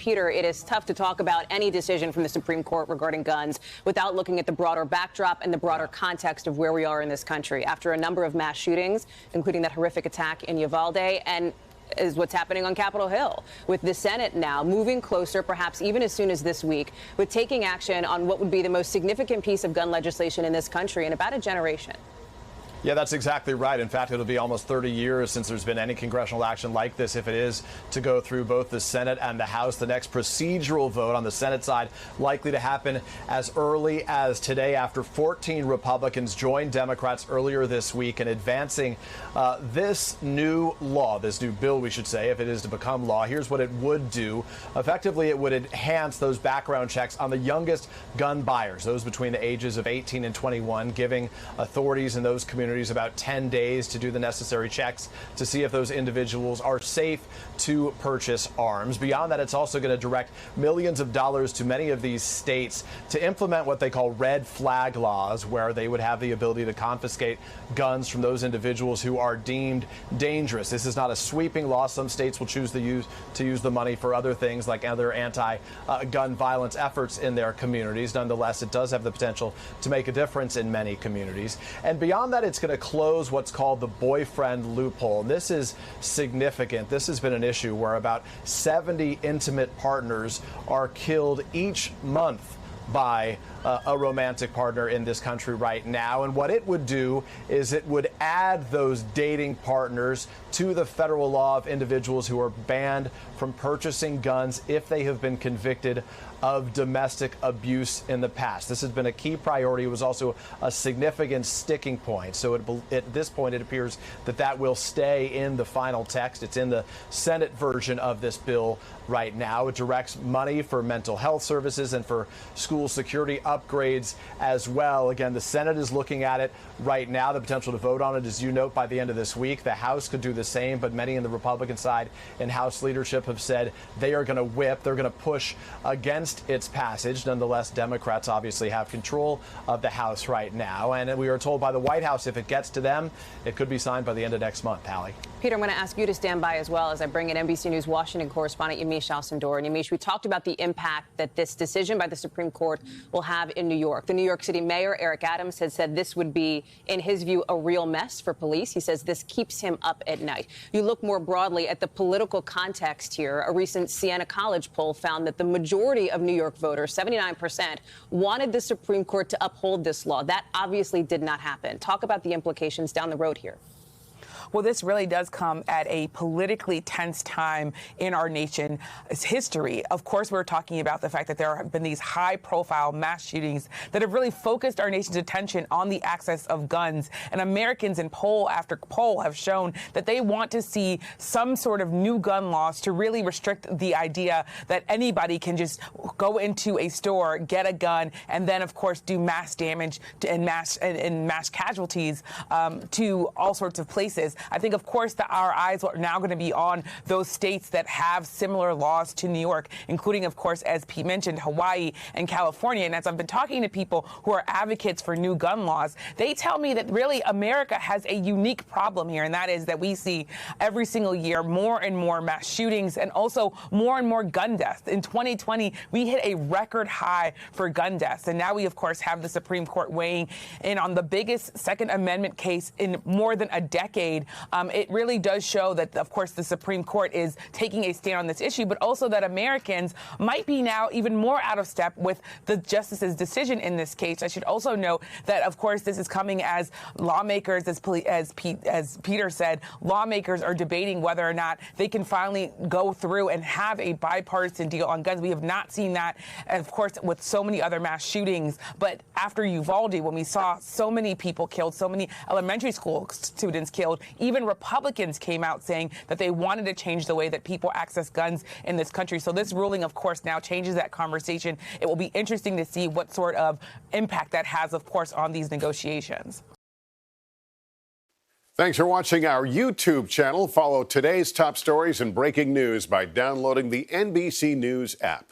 Peter, it is tough to talk about any decision from the Supreme Court regarding guns without looking at the broader backdrop and the broader context of where we are in this country after a number of mass shootings, including that horrific attack in Uvalde, and is what's happening on Capitol Hill, with the Senate now moving closer, perhaps even as soon as this week, with taking action on what would be the most significant piece of gun legislation in this country in about a generation. Yeah, that's exactly right. In fact, it'll be almost 30 years since there's been any congressional action like this, if it is to go through both the Senate and the House. The next procedural vote on the Senate side likely to happen as early as today after 14 Republicans joined Democrats earlier this week in advancing this new law, this new bill, we should say, if it is to become law. Here's what it would do. Effectively, it would enhance those background checks on the youngest gun buyers, those between the ages of 18 and 21, giving authorities in those communities about 10 days to do the necessary checks to see if those individuals are safe to purchase arms. Beyond that, it's also going to direct millions of dollars to many of these states to implement what they call red flag laws, where they would have the ability to confiscate guns from those individuals who are deemed dangerous. This is not a sweeping law. Some states will choose to use the money for other things like other anti-gun violence efforts in their communities. Nonetheless, it does have the potential to make a difference in many communities. And beyond that, it's going to close what's called the boyfriend loophole. And this is significant. This has been an issue where about 70 intimate partners are killed each month by a romantic partner in this country right now. And what it would do is it would add those dating partners to the federal law of individuals who are banned from purchasing guns if they have been convicted of domestic abuse in the past. This has been a key priority. It was also a significant sticking point. So at this point, it appears that that will stay in the final text. It's in the Senate version of this bill right now. It directs money for mental health services and for school security upgrades as well. Again, the Senate is looking at it right now. The potential to vote on it, as you note, by the end of this week. The House could do the same, but many in the Republican side and House leadership have said they are going to whip, they're going to push against its passage. Nonetheless, Democrats obviously have control of the House right now. And we are told by the White House if it gets to them, it could be signed by the end of next month. Hallie. Peter, I'm going to ask you to stand by as well as I bring in NBC News Washington correspondent Yamiche Alcindor. And Yamiche, we talked about the impact that this decision by the Supreme Court will have in New York. The New York City mayor, Eric Adams, has said this would be, in his view, a real mess for police. He says this keeps him up at night. You look more broadly at the political context here. A recent Siena College poll found that the majority of New York voters, 79%, wanted the Supreme Court to uphold this law. That obviously did not happen. Talk about the implications down the road here. Well, this really does come at a politically tense time in our nation's history. Of course, we're talking about the fact that there have been these high-profile mass shootings that have really focused our nation's attention on the access of guns. And Americans in poll after poll have shown that they want to see some sort of new gun laws to really restrict the idea that anybody can just go into a store, get a gun, and then, of course, do mass damage and mass casualties to all sorts of places. I think, of course, that our eyes are now going to be on those states that have similar laws to New York, including, of course, as Pete mentioned, Hawaii and California. And as I've been talking to people who are advocates for new gun laws, they tell me that really America has a unique problem here, and that is that we see every single year more and more mass shootings and also more and more gun deaths. In 2020, we hit a record high for gun deaths. And now we, of course, have the Supreme Court weighing in on the biggest Second Amendment case in more than a decade. It really does show that, of course, the Supreme Court is taking a stand on this issue, but also that Americans might be now even more out of step with the justice's decision in this case. I should also note that, of course, this is coming as lawmakers, as Peter said, lawmakers are debating whether or not they can finally go through and have a bipartisan deal on guns. We have not seen that, of course, with so many other mass shootings. But after Uvalde, when we saw so many people killed, so many elementary school students killed, even Republicans came out saying that they wanted to change the way that people access guns in this country. So this ruling, of course, now changes that conversation. It will be interesting to see what sort of impact that has, of course, on these negotiations. Thanks for watching our YouTube channel. Follow today's top stories and breaking news by downloading the NBC News app.